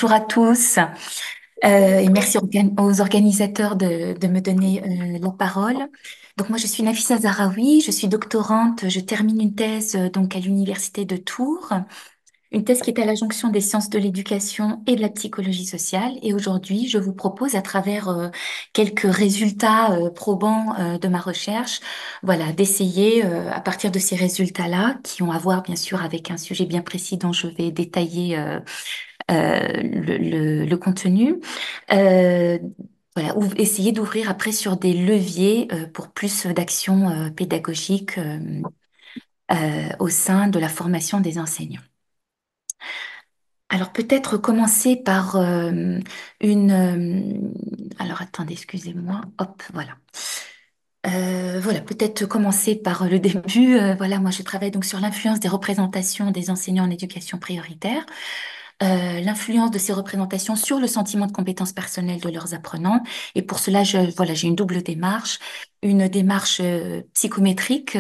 Bonjour à tous et merci aux organisateurs de me donner la parole. Donc moi je suis Nafissa Zahraoui, je suis doctorante, je termine une thèse donc à l'université de Tours, une thèse qui est à la jonction des sciences de l'éducation et de la psychologie sociale. Et aujourd'hui je vous propose à travers quelques résultats probants de ma recherche, voilà, d'essayer à partir de ces résultats-là qui ont à voir bien sûr avec un sujet bien précis dont je vais détailler le contenu. Euh, voilà, ou essayer d'ouvrir après sur des leviers pour plus d'actions pédagogiques au sein de la formation des enseignants. Alors peut-être commencer par alors attendez, excusez-moi. Hop, voilà. Voilà, peut-être commencer par le début. Voilà, moi je travaille donc sur l'influence des représentations des enseignants en éducation prioritaire. L'influence de ces représentations sur le sentiment de compétence personnelle de leurs apprenants. Et pour cela, voilà, j'ai une double démarche. Une démarche psychométrique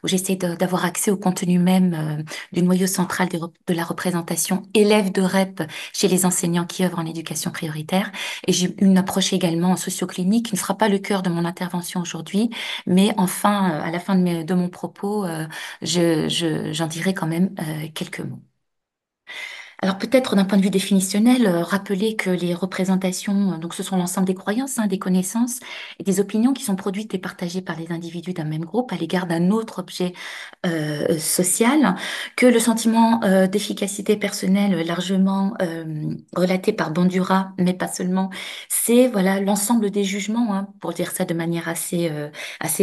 où j'essaie d'avoir accès au contenu même du noyau central de la représentation élève de REP chez les enseignants qui œuvrent en éducation prioritaire. Et j'ai une approche également en socioclinique qui ne sera pas le cœur de mon intervention aujourd'hui, mais enfin, à la fin de mon propos, j'en dirai quand même quelques mots. Alors peut-être d'un point de vue définitionnel, rappeler que les représentations, donc ce sont l'ensemble des croyances, des connaissances et des opinions qui sont produites et partagées par les individus d'un même groupe à l'égard d'un autre objet social, que le sentiment d'efficacité personnelle largement relaté par Bandura, mais pas seulement, c'est voilà l'ensemble des jugements, pour dire ça de manière assez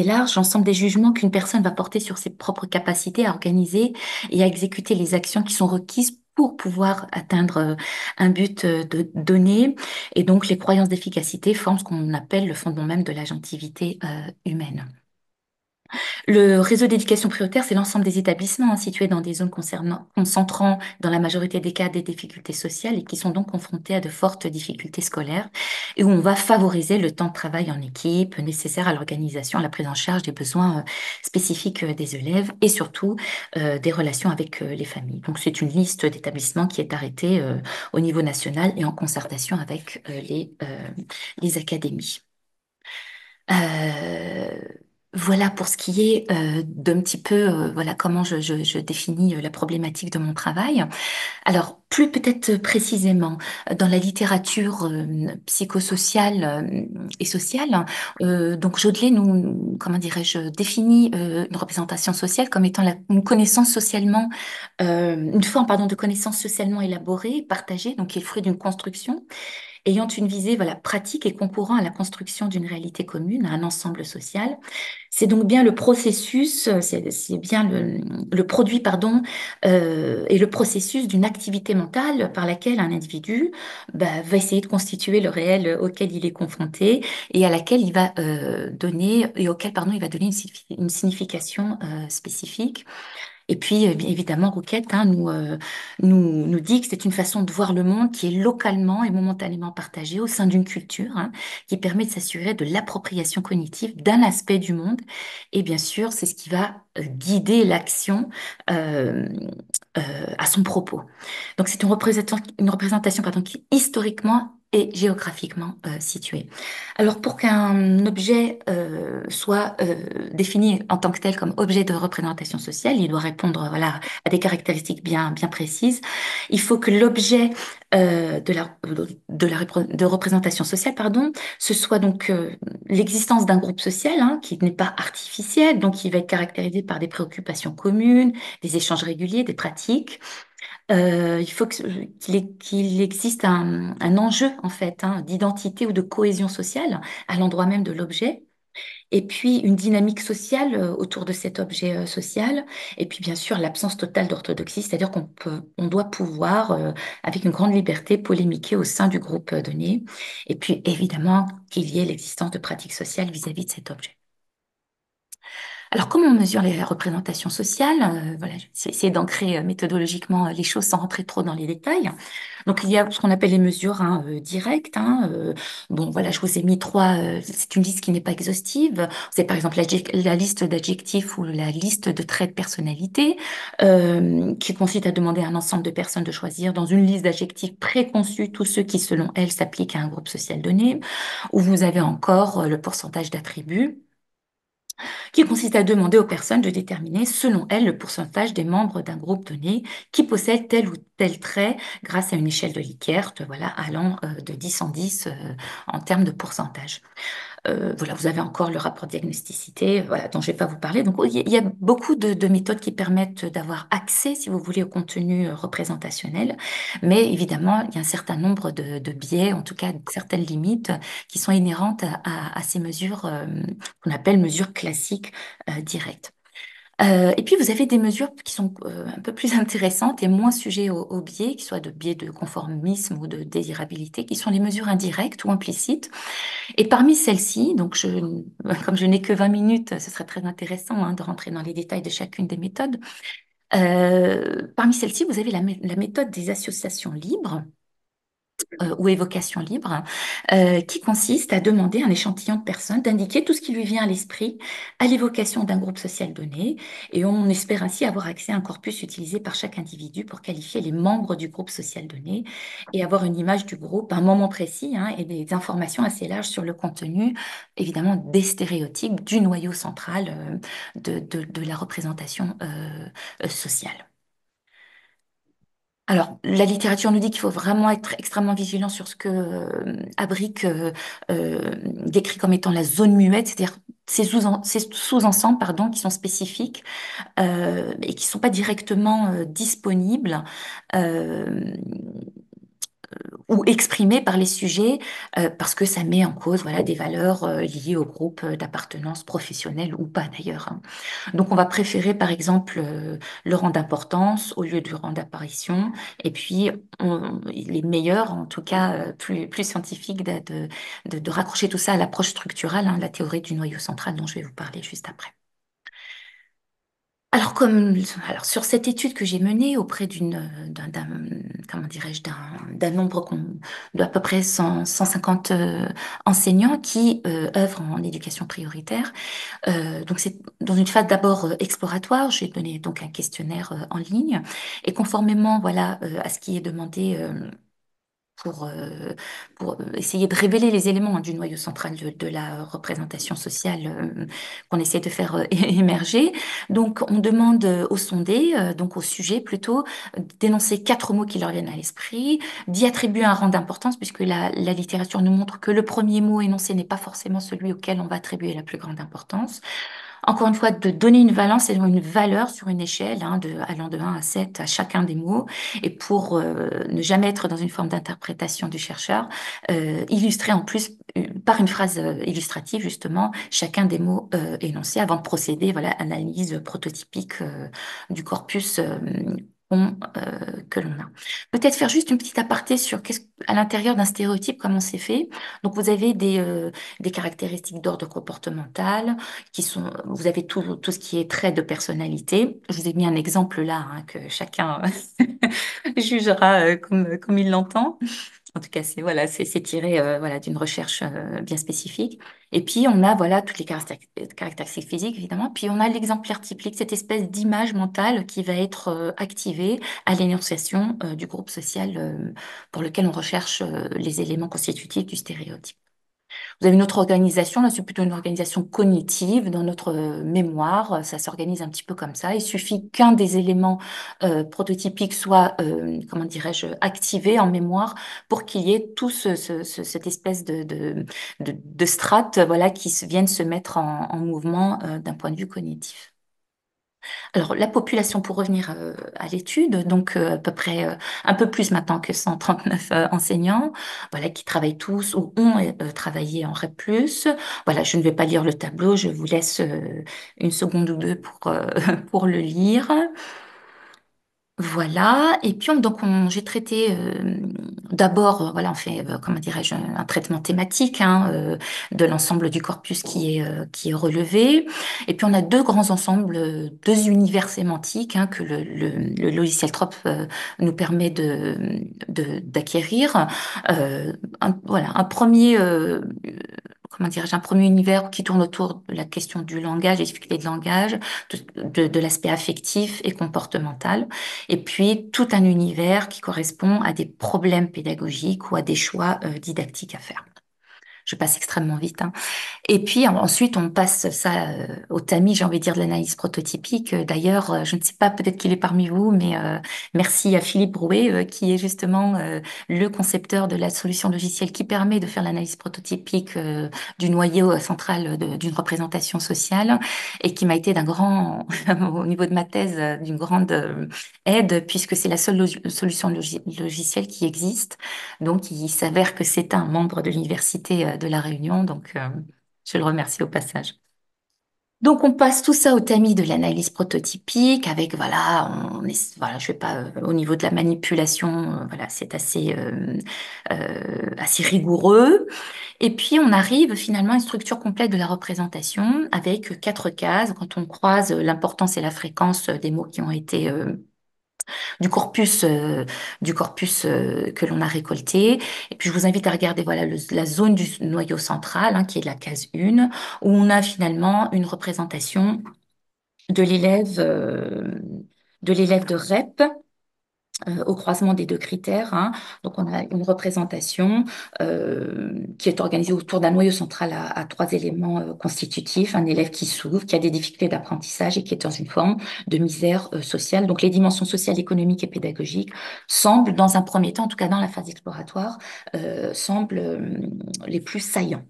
large, l'ensemble des jugements qu'une personne va porter sur ses propres capacités à organiser et à exécuter les actions qui sont requises pour pouvoir atteindre un but donné. Et donc, les croyances d'efficacité forment ce qu'on appelle le fondement même de l'agentivité humaine. Le réseau d'éducation prioritaire, c'est l'ensemble des établissements situés dans des zones concentrant dans la majorité des cas des difficultés sociales et qui sont donc confrontés à de fortes difficultés scolaires et où on va favoriser le temps de travail en équipe nécessaire à l'organisation, à la prise en charge des besoins spécifiques des élèves et surtout des relations avec les familles. Donc c'est une liste d'établissements qui est arrêtée au niveau national et en concertation avec les académies. Euh, voilà pour ce qui est d'un petit peu voilà comment je définis la problématique de mon travail. Alors plus peut-être précisément dans la littérature psychosociale et sociale, donc Jodelet nous comment dirais-je définit une représentation sociale comme étant une connaissance socialement une forme pardon de connaissance socialement élaborée, partagée, donc qui est le fruit d'une construction ayant une visée voilà, pratique et concourant à la construction d'une réalité commune, à un ensemble social. C'est donc bien le processus, c'est bien le produit, pardon, et le processus d'une activité mentale par laquelle un individu va essayer de constituer le réel auquel il est confronté et à laquelle il va donner, et auquel, pardon, il va donner une signification spécifique. Et puis, évidemment, Rouquette nous dit que c'est une façon de voir le monde qui est localement et momentanément partagée au sein d'une culture, qui permet de s'assurer de l'appropriation cognitive d'un aspect du monde. Et bien sûr, c'est ce qui va guider l'action euh, à son propos. Donc, c'est une représentation pardon, qui est historiquement et géographiquement située. Alors, pour qu'un objet soit défini en tant que tel comme objet de représentation sociale, il doit répondre voilà, à des caractéristiques bien précises. Il faut que l'objet de représentation sociale, pardon, ce soit donc l'existence d'un groupe social qui n'est pas artificiel, donc qui va être caractérisé par des préoccupations communes, des échanges réguliers, des pratiques. Il faut qu'il existe un enjeu en fait d'identité ou de cohésion sociale à l'endroit même de l'objet, et puis une dynamique sociale autour de cet objet social, et puis bien sûr l'absence totale d'orthodoxie, c'est-à-dire on doit pouvoir avec une grande liberté polémiquer au sein du groupe donné, et puis évidemment qu'il y ait l'existence de pratiques sociales vis-à-vis de cet objet. Alors, comment on mesure les représentations sociales? Voilà, je vais essayer d'ancrer méthodologiquement les choses sans rentrer trop dans les détails. Donc, il y a ce qu'on appelle les mesures directes. Bon, voilà, je vous ai mis trois. C'est une liste qui n'est pas exhaustive. C'est par exemple la liste d'adjectifs ou la liste de traits de personnalité, qui consiste à demander à un ensemble de personnes de choisir dans une liste d'adjectifs préconçus tous ceux qui, selon elles, s'appliquent à un groupe social donné. Ou vous avez encore le pourcentage d'attributs qui consiste à demander aux personnes de déterminer, selon elles, le pourcentage des membres d'un groupe donné qui possède tel ou tel trait grâce à une échelle de Likert, voilà, allant de 10 en 10 en termes de pourcentage. Voilà, vous avez encore le rapport de diagnosticité, voilà, dont je ne vais pas vous parler. Donc, il y a beaucoup de méthodes qui permettent d'avoir accès, si vous voulez, au contenu représentationnel. Mais évidemment, il y a un certain nombre de biais, en tout cas certaines limites, qui sont inhérentes à ces mesures qu'on appelle mesures classiques directes. Et puis, vous avez des mesures qui sont un peu plus intéressantes et moins sujets au biais, qui soient de biais de conformisme ou de désirabilité, qui sont les mesures indirectes ou implicites. Et parmi celles-ci, comme je n'ai que 20 minutes, ce serait très intéressant de rentrer dans les détails de chacune des méthodes. Parmi celles-ci, vous avez la méthode des associations libres ou évocation libre, qui consiste à demander à un échantillon de personnes d'indiquer tout ce qui lui vient à l'esprit à l'évocation d'un groupe social donné, et on espère ainsi avoir accès à un corpus utilisé par chaque individu pour qualifier les membres du groupe social donné et avoir une image du groupe à un moment précis et des informations assez larges sur le contenu, évidemment des stéréotypes du noyau central de la représentation sociale. Alors, la littérature nous dit qu'il faut vraiment être extrêmement vigilant sur ce que Abric décrit comme étant la zone muette, c'est-à-dire ces sous-ensembles, pardon, qui sont spécifiques et qui ne sont pas directement disponibles. euh, ou exprimés par les sujets parce que ça met en cause voilà, des valeurs liées au groupe d'appartenance professionnelle ou pas d'ailleurs. Donc on va préférer par exemple le rang d'importance au lieu du rang d'apparition et puis les meilleurs, en tout cas plus scientifiques, de raccrocher tout ça à l'approche structurale, la théorie du noyau central dont je vais vous parler juste après. Alors sur cette étude que j'ai menée auprès comment dirais-je, d'un nombre d'à peu près 150 enseignants qui œuvrent en éducation prioritaire. Donc c'est dans une phase d'abord exploratoire. J'ai donné donc un questionnaire en ligne et conformément voilà à ce qui est demandé. Pour, euh, pour essayer de révéler les éléments du noyau central de la représentation sociale qu'on essaie de faire émerger. Donc, on demande aux sondés, donc au sujet plutôt, d'énoncer quatre mots qui leur viennent à l'esprit, d'y attribuer un rang d'importance, puisque la littérature nous montre que le premier mot énoncé n'est pas forcément celui auquel on va attribuer la plus grande importance. Encore une fois, de donner une valence et une valeur sur une échelle allant de 1 à 7 à chacun des mots. Et pour ne jamais être dans une forme d'interprétation du chercheur, illustrer en plus par une phrase illustrative, justement, chacun des mots énoncés avant de procéder, voilà, analyse prototypique du corpus que l'on a. Peut-être faire juste une petite aparté sur à l'intérieur d'un stéréotype, comment c'est fait. Donc, vous avez des caractéristiques d'ordre comportemental, vous avez tout ce qui est trait de personnalité. Je vous ai mis un exemple là, que chacun jugera comme il l'entend. En tout cas, c'est tiré voilà, d'une recherche bien spécifique. Et puis, on a voilà, toutes les caractéristiques physiques, évidemment. Puis, on a l'exemplaire typique, cette espèce d'image mentale qui va être activée à l'énonciation du groupe social pour lequel on recherche les éléments constitutifs du stéréotype. Vous avez une autre organisation, là c'est plutôt une organisation cognitive dans notre mémoire, ça s'organise un petit peu comme ça. Il suffit qu'un des éléments prototypiques soit, comment dirais-je, activé en mémoire pour qu'il y ait tout cette espèce de strates voilà, viennent se mettre en mouvement d'un point de vue cognitif. Alors, la population, pour revenir à l'étude, donc à peu près un peu plus maintenant que 139 enseignants, voilà, qui travaillent tous ou ont travaillé en REP+. Voilà, je ne vais pas lire le tableau, je vous laisse une seconde ou deux pour, pour le lire. Voilà, et puis j'ai traité d'abord, voilà, on fait, comment dirais-je, un traitement thématique hein, de l'ensemble du corpus qui est relevé. Et puis on a deux grands ensembles, deux univers sémantiques hein, que le logiciel TROP nous permet d'acquérir. Voilà, comment dirais-je, un premier univers qui tourne autour de la question du langage, des difficultés de langage, de l'aspect affectif et comportemental. Et puis tout un univers qui correspond à des problèmes pédagogiques ou à des choix didactiques à faire. Je passe extrêmement vite, hein. Et puis ensuite, on passe ça au tamis, j'ai envie de dire, de l'analyse prototypique. D'ailleurs, je ne sais pas, peut-être qu'il est parmi vous, mais merci à Philippe Brouet, qui est justement le concepteur de la solution logicielle qui permet de faire l'analyse prototypique du noyau central d'une représentation sociale et qui m'a été d'un grand, au niveau de ma thèse, d'une grande aide, puisque c'est la seule solution logicielle qui existe. Donc, il s'avère que c'est un membre de l'Université de La Réunion, donc je le remercie au passage. Donc, on passe tout ça au tamis de l'analyse prototypique avec, voilà, voilà, je vais pas, au niveau de la manipulation, voilà, c'est assez rigoureux. Et puis, on arrive finalement à une structure complète de la représentation avec quatre cases. Quand on croise l'importance et la fréquence des mots qui ont été du corpus, que l'on a récolté. Et puis je vous invite à regarder voilà la zone du noyau central, hein, qui est de la case 1, où on a finalement une représentation de l'élève de REP au croisement des deux critères, hein. Donc, on a une représentation qui est organisée autour d'un noyau central à trois éléments constitutifs. Un élève qui s'ouvre, qui a des difficultés d'apprentissage et qui est dans une forme de misère sociale. Donc, les dimensions sociales, économiques et pédagogiques semblent, dans un premier temps, en tout cas dans la phase exploratoire, semblent les plus saillants.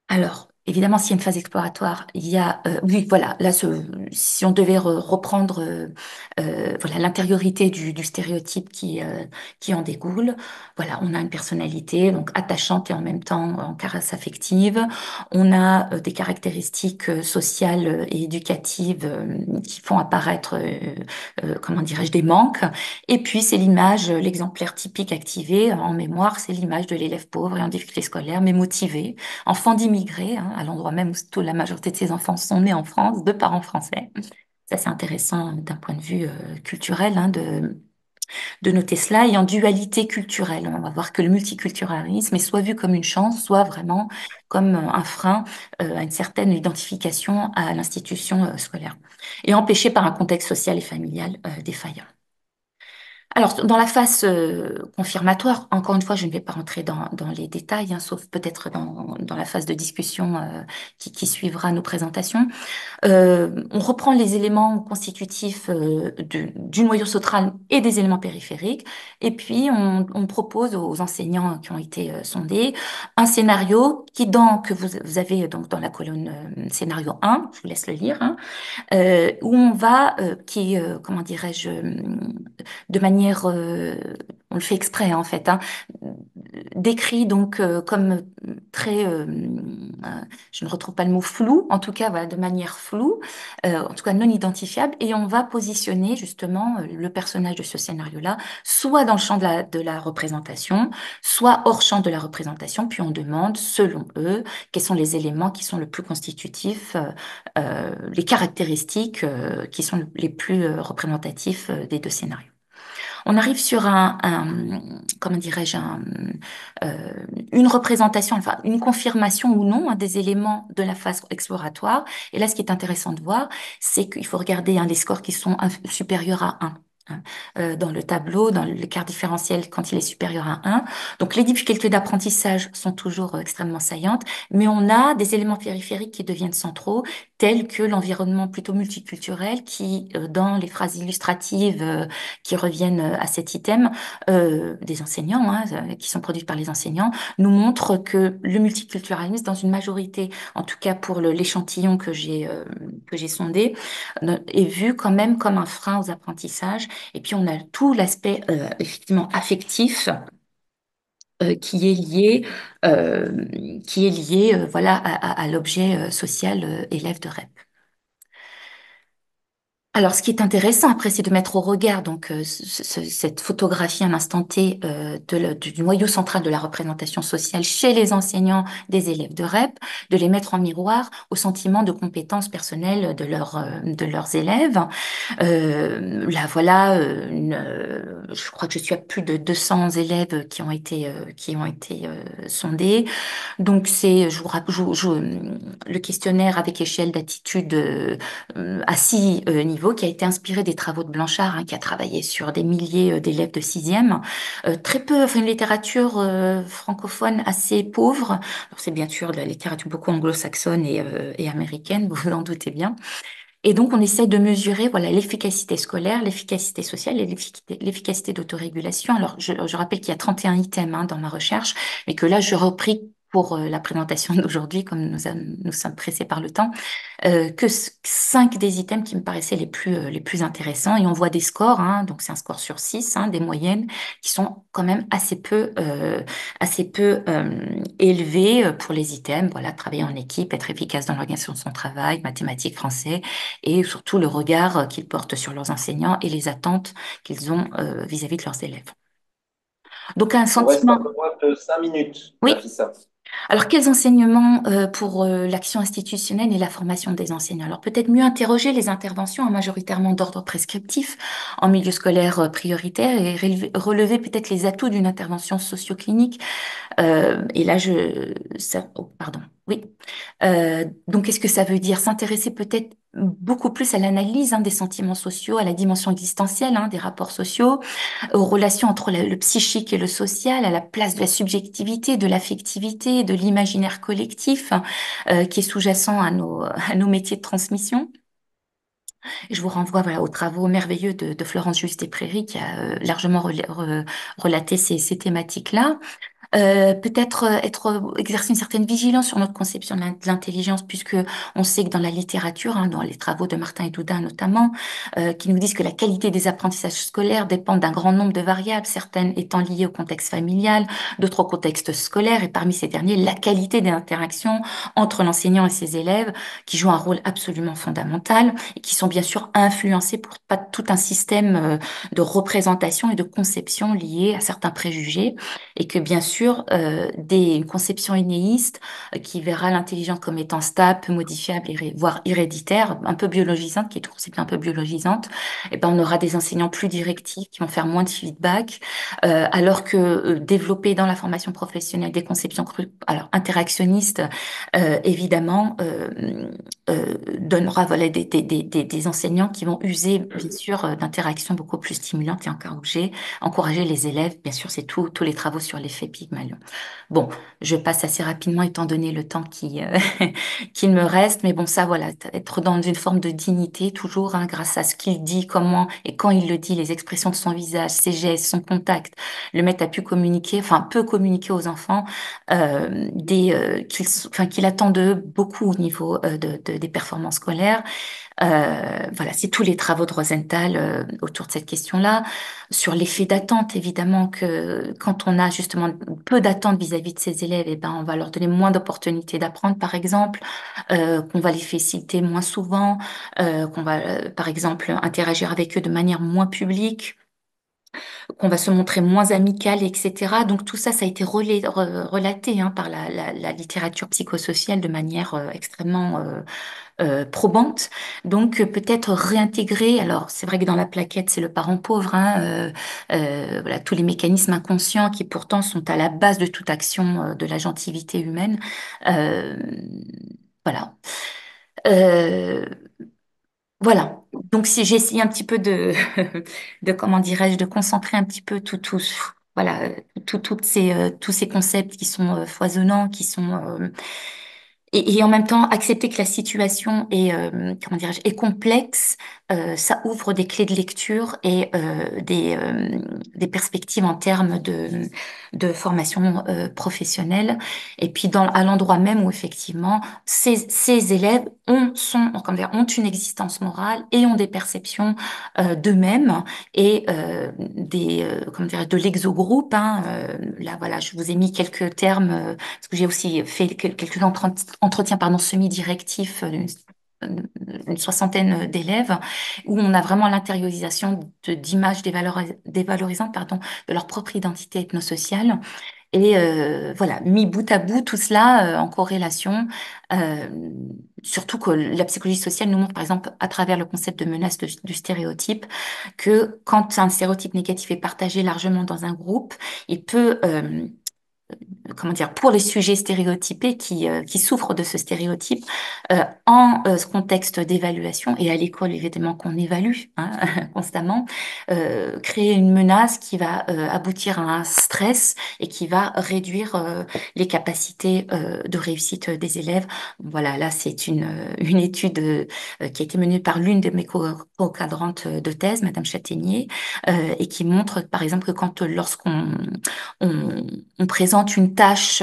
Alors, évidemment, s'il y a une phase exploratoire, il y a, oui, voilà, là, si on devait reprendre, voilà, l'intériorité du stéréotype qui en découle, voilà, on a une personnalité donc attachante et en même temps en caresse affective. On a des caractéristiques sociales et éducatives qui font apparaître, comment dirais-je, des manques. Et puis, c'est l'image, l'exemplaire typique activé en mémoire, c'est l'image de l'élève pauvre et en difficulté scolaire, mais motivé enfant d'immigrés, hein, à l'endroit même où la majorité de ses enfants sont nés en France, de parents français. Ça, c'est intéressant d'un point de vue culturel hein, de noter cela. Et en dualité culturelle, on va voir que le multiculturalisme est soit vu comme une chance, soit vraiment comme un frein à une certaine identification à l'institution scolaire, et empêché par un contexte social et familial défaillant. Alors, dans la phase confirmatoire, encore une fois, je ne vais pas rentrer dans les détails, hein, sauf peut-être dans la phase de discussion qui suivra nos présentations. On reprend les éléments constitutifs du noyau central et des éléments périphériques, et puis on propose aux enseignants qui ont été sondés un scénario que vous avez donc dans la colonne scénario 1, je vous laisse le lire, hein, où on va, comment dirais-je, de manière, on le fait exprès hein, en fait, hein, décrit donc comme très, je ne retrouve pas le mot flou, en tout cas voilà, de manière floue, en tout cas non identifiable, et on va positionner justement le personnage de ce scénario-là, soit dans le champ de la représentation, soit hors champ de la représentation, puis on demande, selon eux, quels sont les éléments qui sont le plus constitutifs, les caractéristiques qui sont les plus représentatifs des deux scénarios. On arrive sur comment dirais-je, euh, une représentation, enfin une confirmation ou non hein, des éléments de la phase exploratoire. Et là, ce qui est intéressant de voir, c'est qu'il faut regarder hein, les scores qui sont supérieurs à 1. Hein, dans le tableau, dans l'écart différentiel quand il est supérieur à 1. Donc les difficultés d'apprentissage sont toujours extrêmement saillantes, mais on a des éléments périphériques qui deviennent centraux, tels que l'environnement plutôt multiculturel qui, dans les phrases illustratives qui reviennent à cet item, des enseignants, hein, qui sont produites par les enseignants, nous montrent que le multiculturalisme, dans une majorité, en tout cas pour l'échantillon que j'ai sondé, est vu quand même comme un frein aux apprentissages. Et puis on a tout l'aspect effectivement affectif qui est lié voilà, à l'objet social élève de REP. Alors, ce qui est intéressant après, c'est de mettre au regard donc cette photographie à l'instant T du noyau central de la représentation sociale chez les enseignants des élèves de REP, de les mettre en miroir au sentiment de compétences personnelles de leurs élèves. Là, voilà, je crois que je suis à plus de 200 élèves qui ont été sondés. Donc, le questionnaire avec échelle d'attitude à 6 niveaux qui a été inspiré des travaux de Blanchard, hein, qui a travaillé sur des milliers d'élèves de sixième. Très peu, enfin, une littérature francophone assez pauvre. Alors, c'est bien sûr de la littérature beaucoup anglo-saxonne et américaine, vous vous en doutez bien. Et donc, on essaie de mesurer, voilà, l'efficacité scolaire, l'efficacité sociale et l'efficacité d'autorégulation. Alors, je rappelle qu'il y a 31 items, hein, dans ma recherche, mais que là, je repris pour la présentation d'aujourd'hui, comme nous sommes pressés par le temps, que 5 des items qui me paraissaient les plus intéressants. Et on voit des scores, hein, donc c'est un score sur 6, hein, des moyennes, qui sont quand même assez peu élevés pour les items. Voilà, travailler en équipe, être efficace dans l'organisation de son travail, mathématiques, français, et surtout le regard qu'ils portent sur leurs enseignants et les attentes qu'ils ont vis-à-vis de leurs élèves. Donc un Il nous reste un sentiment, peu moins de 5 minutes, oui. Nafissa. Alors quels enseignements pour l'action institutionnelle et la formation des enseignants? Alors peut-être mieux interroger les interventions, hein, majoritairement d'ordre prescriptif en milieu scolaire prioritaire et relever peut-être les atouts d'une intervention socio-clinique. Et là, oh, pardon. Oui. Donc, qu'est-ce que ça veut dire? S'intéresser peut-être beaucoup plus à l'analyse, hein, des sentiments sociaux, à la dimension existentielle, hein, des rapports sociaux, aux relations entre le psychique et le social, à la place de la subjectivité, de l'affectivité, de l'imaginaire collectif, qui est sous-jacent à nos métiers de transmission. Je vous renvoie, voilà, aux travaux merveilleux de Florence Juste-et-Prairie qui a largement relaté ces thématiques-là. Peut-être exercer une certaine vigilance sur notre conception de l'intelligence, puisque on sait que dans la littérature, hein, dans les travaux de Martin et Doudin notamment, qui nous disent que la qualité des apprentissages scolaires dépend d'un grand nombre de variables, certaines étant liées au contexte familial, d'autres au contexte scolaire, et parmi ces derniers, la qualité des interactions entre l'enseignant et ses élèves, qui jouent un rôle absolument fondamental, et qui sont bien sûr influencés par tout un système de représentation et de conception lié à certains préjugés et que bien sûr, une conception innéiste qui verra l'intelligence comme étant stable, peu modifiable, voire héréditaire, un peu biologisante, qui est une conception un peu biologisante, et ben on aura des enseignants plus directifs qui vont faire moins de feedback, alors que développer dans la formation professionnelle des conceptions alors interactionnistes, évidemment, donnera voilà, des enseignants qui vont user, bien sûr, d'interactions beaucoup plus stimulantes et encourager les élèves. Bien sûr, c'est tous les travaux sur l'effet Pygmalion. Bon, je passe assez rapidement étant donné le temps qu'il me reste, mais bon, ça, voilà, être dans une forme de dignité, toujours, hein, grâce à ce qu'il dit, comment et quand il le dit, les expressions de son visage, ses gestes, son contact, le maître a pu communiquer, enfin, peut communiquer aux enfants, qu'il attend d'eux beaucoup au niveau des performances scolaires. Voilà, c'est tous les travaux de Rosenthal autour de cette question-là, sur l'effet d'attente, évidemment que quand on a justement peu d'attente vis-à-vis de ses élèves, eh ben on va leur donner moins d'opportunités d'apprendre, par exemple, qu'on va les féliciter moins souvent, qu'on va, par exemple, interagir avec eux de manière moins publique, qu'on va se montrer moins amical, etc. Donc tout ça, ça a été relaté, hein, par la littérature psychosociale de manière extrêmement probante. Donc peut-être réintégrer, alors c'est vrai que dans la plaquette, c'est le parent pauvre, hein, voilà, tous les mécanismes inconscients qui pourtant sont à la base de toute action de la gentilité humaine. Euh, voilà. Euh, voilà. Donc si j'ai essayé un petit peu de comment dirais-je, de concentrer un petit peu voilà, tous ces concepts qui sont foisonnants, qui sont et en même temps, accepter que la situation est, comment dirais-je, est complexe, ça ouvre des clés de lecture et des perspectives en termes de formation professionnelle. Et puis, à l'endroit même où effectivement, ces élèves comment dire, ont une existence morale et ont des perceptions d'eux-mêmes et comment dirais-je, de l'exogroupe. Hein, là, voilà, je vous ai mis quelques termes parce que j'ai aussi fait quelques entretiens pardon, semi-directifs une soixantaine d'élèves, où on a vraiment l'intériorisation d'images dévalorisantes, pardon, de leur propre identité ethnosociale. Et voilà, mis bout à bout, tout cela en corrélation, euh, surtout que la psychologie sociale nous montre, par exemple, à travers le concept de menace du stéréotype, que quand un stéréotype négatif est partagé largement dans un groupe, il peut comment dire, pour les sujets stéréotypés qui souffrent de ce stéréotype, en ce contexte d'évaluation, et à l'école évidemment qu'on évalue hein, constamment, créer une menace qui va aboutir à un stress et qui va réduire les capacités de réussite des élèves. Voilà, là c'est une étude qui a été menée par l'une de mes co-cadrantes de thèse, Madame Châtaignier, et qui montre par exemple que quand lorsqu'on on, on présente une tâche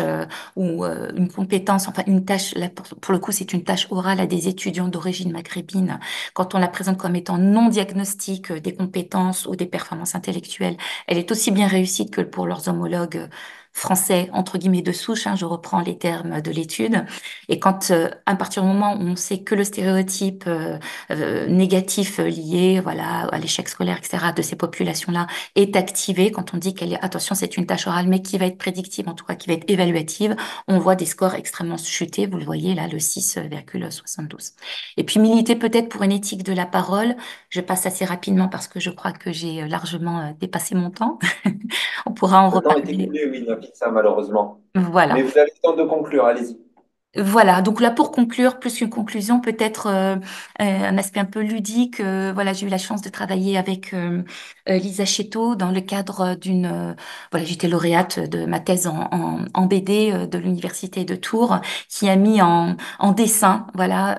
ou une compétence, enfin une tâche, là, pour le coup c'est une tâche orale à des étudiants d'origine maghrébine, quand on la présente comme étant non diagnostique des compétences ou des performances intellectuelles, elle est aussi bien réussie que pour leurs homologues français, entre guillemets, de souche, hein, je reprends les termes de l'étude. Et quand, à partir du moment où on sait que le stéréotype négatif lié, voilà, à l'échec scolaire, etc., de ces populations-là est activée, quand on dit qu'elle est, attention, c'est une tâche orale, mais qui va être prédictive, en tout cas qui va être évaluative, on voit des scores extrêmement chutés, vous le voyez là, le 6,72. Et puis militer peut-être pour une éthique de la parole, je passe assez rapidement parce que je crois que j'ai largement dépassé mon temps. On pourra en Le temps est reparler. écoulé, oui, Nafisa, malheureusement. Voilà. Mais vous avez le temps de conclure, allez-y. Voilà, donc là pour conclure, plus qu'une conclusion, peut-être un aspect un peu ludique. Voilà, j'ai eu la chance de travailler avec Lisa Chetto dans le cadre d'une, voilà, j'étais lauréate de ma thèse en BD de l'université de Tours, qui a mis en dessin, voilà,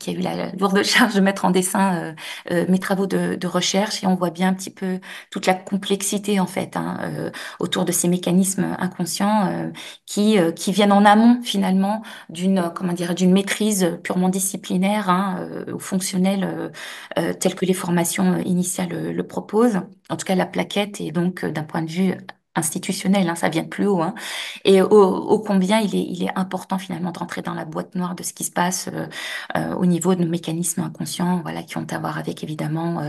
qui a eu la lourde charge de mettre en dessin mes travaux de recherche, et on voit bien un petit peu toute la complexité en fait hein, autour de ces mécanismes inconscients qui viennent en amont finalement d'une comment dire d'une maîtrise purement disciplinaire hein, ou fonctionnelle telle que les formations initiales le proposent. En tout cas, la plaquette est donc d'un point de vue institutionnel, hein, ça vient de plus haut, hein, et ô combien il est important finalement de rentrer dans la boîte noire de ce qui se passe au niveau de nos mécanismes inconscients, voilà, qui ont à voir avec évidemment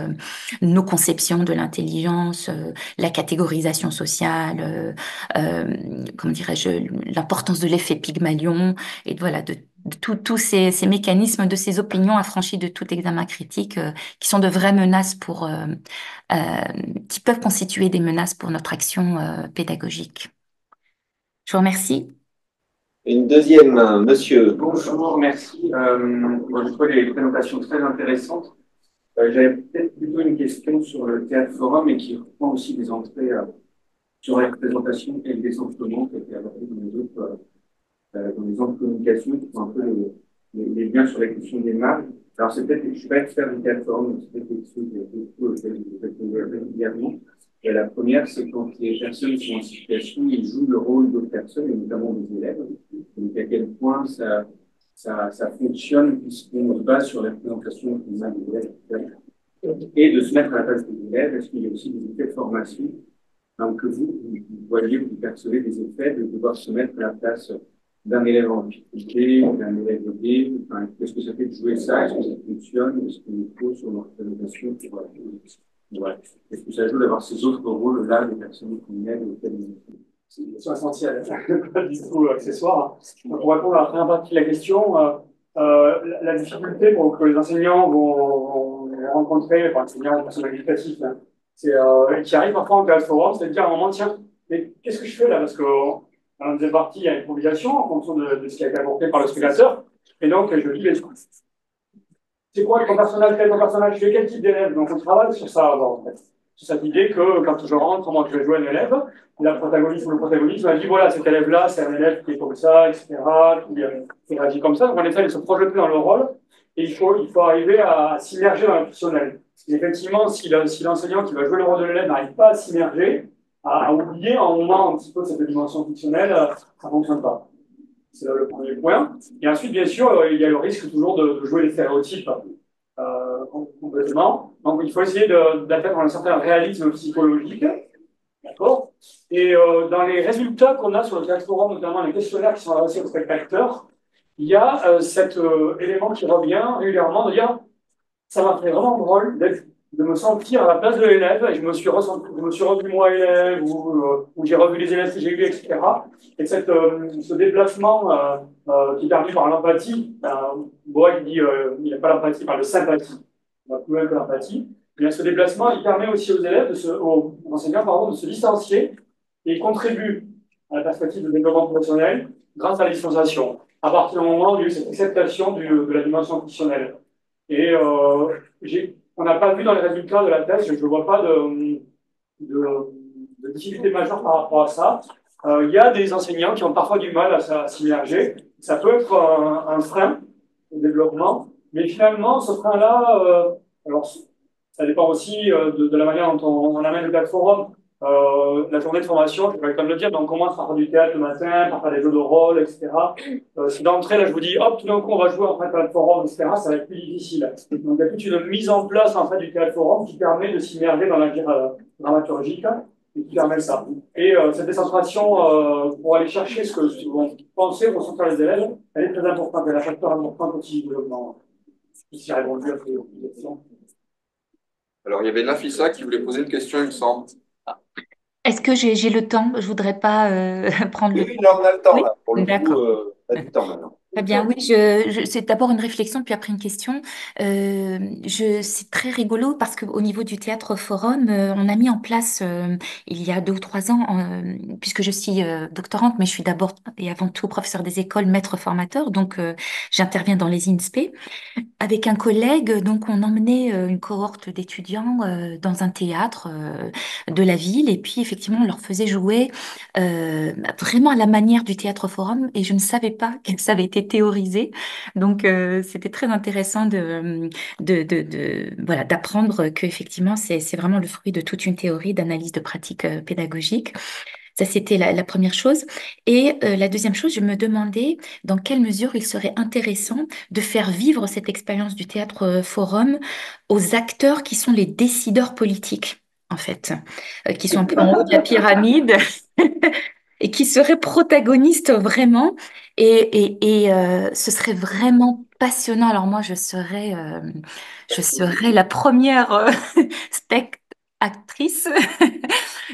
nos conceptions de l'intelligence, la catégorisation sociale, comment dirais-je, l'importance de l'effet Pygmalion, et voilà, de tous ces mécanismes, de ces opinions affranchies de tout examen critique, qui sont de vraies menaces euh, qui peuvent constituer des menaces pour notre action pédagogique. Je vous remercie. Une deuxième, monsieur. Bonjour, merci. Moi, je trouve les présentations très intéressantes. J'avais peut-être plutôt une question sur le théâtre forum et qui reprend aussi des entrées sur la représentation et le décentrement qui a été abordé dans les autres communications qui font un peu les liens sur la question des marges. Alors, c'est peut-être, je ne suis pas expert du théâtre forum, mais c'est peut-être quelque chose auquel je vais régulièrement. Et la première, c'est quand les personnes sont en situation, ils jouent le rôle d'autres personnes, et notamment des élèves. Donc, à quel point ça fonctionne, puisqu'on se base sur la présentation qu'on a des élèves, et de se mettre à la place des élèves. Est-ce qu'il y a aussi des effets de formation, donc que vous voyez, vous percevez des effets de devoir se mettre à la place d'un élève en difficulté, d'un élève aidé, enfin, qu'est-ce que ça fait de jouer ça, est-ce que ça fonctionne, est-ce qu'il faut sur leur présentation, voilà. Est-ce que ça joue d'avoir ces autres rôles-là, des personnes qu'on aide, auxquelles c'est une question essentielle, pas du tout accessoire. Donc, pour répondre à la première partie de la question, la difficulté pour que les enseignants vont rencontrer, enfin, enseignants, personnels éducatifs, hein, c'est qui arrivent parfois en théâtre forum, c'est de dire à un moment, tiens, mais qu'est-ce que je fais là? Parce que dans la deuxième partie, il y a une improvisation en fonction de ce qui a été apporté par le spectateur. Et donc, je dis, c'est quoi ton personnage, quel ton personnage, tu es quel type d'élève? Donc, on travaille sur ça avant, en fait. Sur cette idée que quand je rentre, moi, je vais jouer un élève, la protagoniste ou le protagoniste m'a dit, voilà, cet élève-là, c'est un élève qui est comme ça, etc., qui réagit comme ça. Donc, on essaie de se projeter dans le rôle, et il faut arriver à s'immerger dans le personnel. Et effectivement, si l'enseignant qui va jouer le rôle de l'élève n'arrive pas à s'immerger, à oublier un moment un petit peu cette dimension fictionnelle, ça ne fonctionne pas. C'est le premier point. Et ensuite, bien sûr, il y a le risque toujours de jouer les stéréotypes complètement. Donc, il faut essayer d'atteindre un certain réalisme psychologique. D'accord. Et dans les résultats qu'on a sur le théâtre forum, notamment les questionnaires qui sont adressés aux spectateurs, il y a cet élément qui revient régulièrement de dire ça m'a fait vraiment drôle de me sentir à la place de l'élève et je me suis revu moi élève ou j'ai revu les élèves que j'ai eus, etc. Et ce déplacement qui est permis par l'empathie, Bois il dit il n'a pas l'empathie, il parle de sympathie, on va plus loin que l'empathie. Mais ce déplacement, il permet aussi aux élèves, aux enseignants, pardon, de se distancier et il contribue à la perspective de développement professionnel grâce à la distanciation, à partir du moment où il y a eu cette acceptation de la dimension fonctionnelle. Et on n'a pas vu dans les résultats de la thèse, je ne vois pas de difficulté majeure par rapport à ça. Il y a des enseignants qui ont parfois du mal à s'immerger. Ça peut être un frein au développement, mais finalement, ce frein-là, alors ça dépend aussi de la manière dont on amène le plateforme. La journée de formation, je vais quand même le dire, donc on commence par faire du théâtre le matin, par faire des jeux de rôle, etc. Si d'entrée, là, je vous dis, hop, tout d'un coup, on va jouer en fait à la forum, etc., ça va être plus difficile. Donc, il y a toute une mise en place en fait du théâtre forum qui permet de s'immerger dans la vie dramaturgique et qui permet ça. Et cette décentration, pour aller chercher ce que vont penser, ressentir les élèves, elle est très importante. Elle est un facteur important aussi du développement. Si j'ai répondu à ces questions. Alors, il y avait Nafissa qui voulait poser une question, il me semble. Est-ce que j'ai le temps? Je voudrais pas prendre le Oui, temps. là, on a le temps, Oui, là. Pour le coup, d'accord. on a du temps maintenant. Très bien, oui, c'est d'abord une réflexion, puis après une question. C'est très rigolo parce qu'au niveau du théâtre forum, on a mis en place il y a 2 ou 3 ans, puisque je suis doctorante, mais je suis d'abord et avant tout professeure des écoles, maître formateur, donc j'interviens dans les INSPE. Avec un collègue, donc on emmenait une cohorte d'étudiants dans un théâtre de la ville et puis effectivement on leur faisait jouer vraiment à la manière du théâtre forum et je ne savais pas que ça avait été théorisé. Donc c'était très intéressant voilà d'apprendre que effectivement c'est vraiment le fruit de toute une théorie d'analyse de pratiques pédagogiques. Ça, c'était la première chose. Et la deuxième chose, je me demandais dans quelle mesure il serait intéressant de faire vivre cette expérience du théâtre forum aux acteurs qui sont les décideurs politiques, en fait, qui sont un peu en haut de la pyramide et qui seraient protagonistes vraiment. Ce serait vraiment passionnant. Alors moi, je serais la première actrice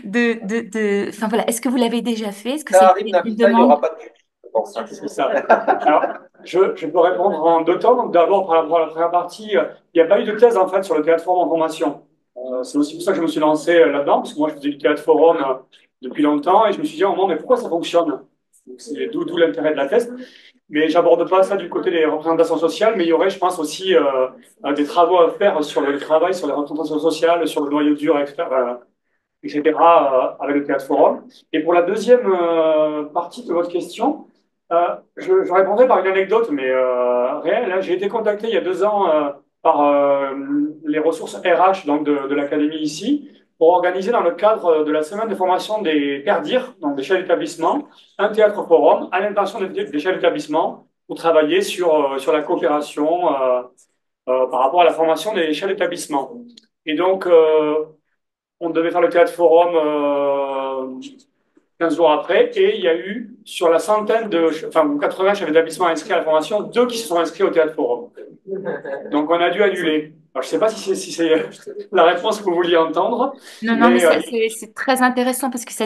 Enfin voilà, est-ce que vous l'avez déjà fait? Est-ce que Ça c'est arrive, une Nafisa, il n'y demande? aura pas de public, je pense. C'est ça. Alors, je peux répondre en deux temps. Donc, d'abord, par rapport à la première partie, il n'y a pas eu de thèse en fait sur le théâtre forum en formation. C'est aussi pour ça que je me suis lancé là-dedans, parce que moi, je faisais du théâtre forum depuis longtemps et je me suis dit à un moment, mais pourquoi ça fonctionne? Donc, c'est d'où l'intérêt de la thèse. Mais j'aborde pas ça du côté des représentations sociales, mais il y aurait, je pense, aussi des travaux à faire sur le travail, sur les représentations sociales, sur le noyau dur, etc., avec le théâtre forum. Et pour la deuxième partie de votre question, je répondrai par une anecdote, mais réelle. Hein. J'ai été contacté il y a 2 ans par les ressources RH donc de l'académie ici pour organiser dans le cadre de la semaine de formation des PERDIR, donc des chefs d'établissement, un théâtre forum à l'intention des chefs d'établissement pour travailler sur la coopération par rapport à la formation des chefs d'établissement. Et donc, on devait faire le théâtre forum 15 jours après, et il y a eu sur la centaine enfin 80 chefs d'établissement inscrits à la formation, 2 qui se sont inscrits au théâtre forum. Donc on a dû annuler. Alors, je ne sais pas si c'est la réponse que vous vouliez entendre, Non, non, mais mais c'est très intéressant parce que ça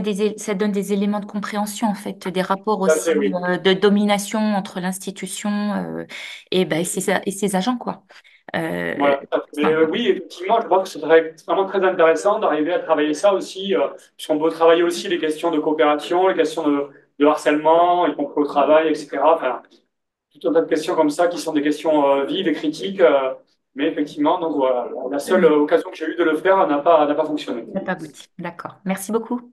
donne des éléments de compréhension, en fait, des rapports tout à aussi fait, oui. de domination entre l'institution et ses agents, quoi. Euh, Voilà. Mais enfin, oui, effectivement, je crois que ce serait vraiment très intéressant d'arriver à travailler ça aussi, puisqu'on peut travailler aussi les questions de coopération, les questions de harcèlement, y compris au travail, etc. Enfin, tout un tas de questions comme ça qui sont des questions vives et critiques. Mais effectivement, donc voilà, la seule occasion que j'ai eue de le faire n'a pas fonctionné. ça n'a pas abouti. D'accord. Merci beaucoup.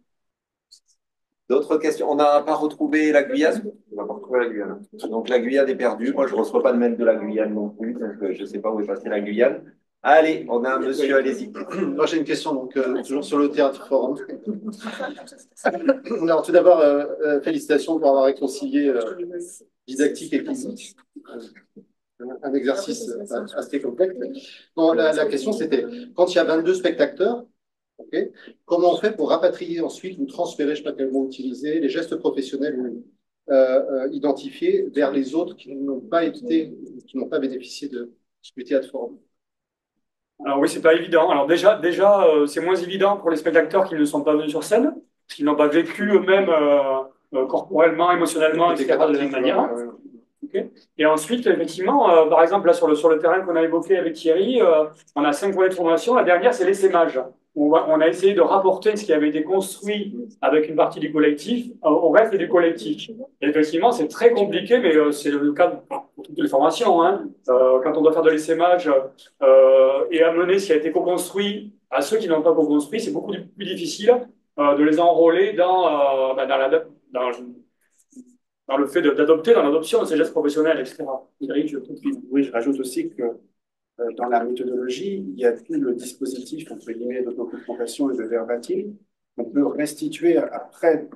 D'autres questions? On n'a pas retrouvé la Guyane? On n'a pas retrouvé la Guyane. Donc la Guyane est perdue. Moi, je ne reçois pas de mail de la Guyane non plus. Donc je ne sais pas où est passée la Guyane. Allez, on a un monsieur, allez-y. Moi, j'ai une question, donc, toujours sur le théâtre forum. Alors, tout d'abord, félicitations pour avoir réconcilié didactique et clinique. Un exercice assez complexe. Bon, la question, c'était, quand il y a 22 spectateurs, okay, comment on fait pour rapatrier ensuite ou transférer, je ne sais pas quel mot utiliser, les gestes professionnels identifiés vers les autres qui n'ont pas été, qui n'ont pas bénéficié du théâtre forum? Alors oui, c'est pas évident. Alors déjà, c'est moins évident pour les spectateurs qui ne sont pas venus sur scène, parce qu'ils n'ont pas vécu eux-mêmes corporellement, émotionnellement, C'était etc. de la même cathartique, manière. Ok. Et ensuite, effectivement, par exemple, là sur le terrain qu'on a évoqué avec Thierry, on a 5 volets de formation. La dernière, c'est l'essaimage. On a essayé de rapporter ce qui avait été construit avec une partie du collectif au reste du collectif. Et effectivement, c'est très compliqué, mais c'est le cas pour toutes les formations. Hein. Quand on doit faire de l'essaimage et amener ce qui a été co-construit à ceux qui n'ont pas co-construit, c'est beaucoup plus difficile de les enrôler dans le fait d'adopter, dans l'adoption de ces gestes professionnels, etc. Thierry, je continue. Oui, je rajoute aussi que dans la méthodologie, il y a tout le dispositif, entre guillemets, d'autoconfrontation et de verbatim. On peut restituer après,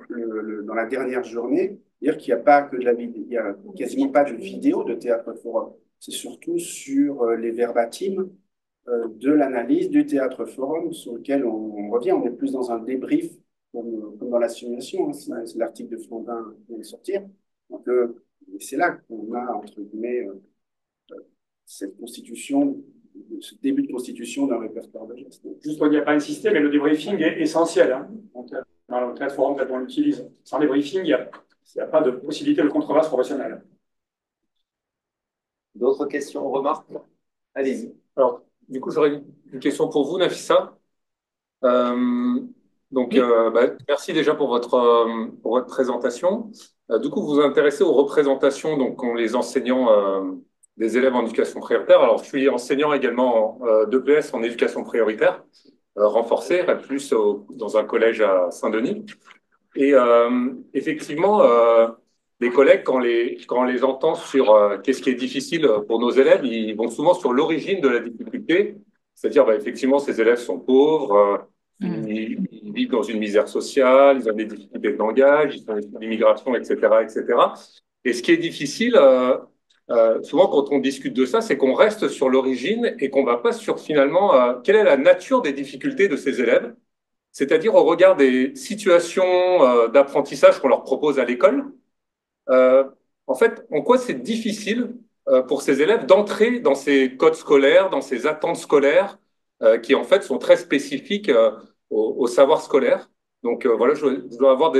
dans la dernière journée, dire qu'il n'y a pas que de la vidéo, il n'y a quasiment pas de vidéo de théâtre forum. C'est surtout sur les verbatim de l'analyse du théâtre forum sur lequel on revient. On est plus dans un débrief, comme dans la simulation. Hein. C'est l'article de Flandin qui vient de sortir. Donc, c'est là qu'on a, entre guillemets, cette constitution, ce début de constitution d'un répertoire de gestes. Juste pour dire, il n'y a pas insisté, mais le débriefing est essentiel. Hein. Donc, dans le théâtre forum, quand on l'utilise, sans débriefing, il n'y a pas de possibilité de contrebasse professionnelle. D'autres questions, remarques? Allez-y. Alors, du coup, j'aurais une question pour vous, Nafissa. Merci déjà pour votre présentation. Du coup, vous vous intéressez aux représentations, donc, qu'ont les enseignants des élèves en éducation prioritaire. Alors, je suis enseignant également d'EPS en éducation prioritaire, renforcée, plus dans un collège à Saint-Denis. Et effectivement, les collègues, quand on les entend sur qu'est-ce qui est difficile pour nos élèves, ils vont souvent sur l'origine de la difficulté, c'est-à-dire effectivement, ces élèves sont pauvres, ils vivent dans une misère sociale, ils ont des difficultés de langage, ils sont issus d'immigration, etc., etc. Et ce qui est difficile, souvent quand on discute de ça, c'est qu'on reste sur l'origine et qu'on va pas sur finalement quelle est la nature des difficultés de ces élèves, c'est-à-dire au regard des situations d'apprentissage qu'on leur propose à l'école. En fait, en quoi c'est difficile pour ces élèves d'entrer dans ces codes scolaires, dans ces attentes scolaires, qui en fait sont très spécifiques au savoir scolaire. Donc voilà, je dois avoir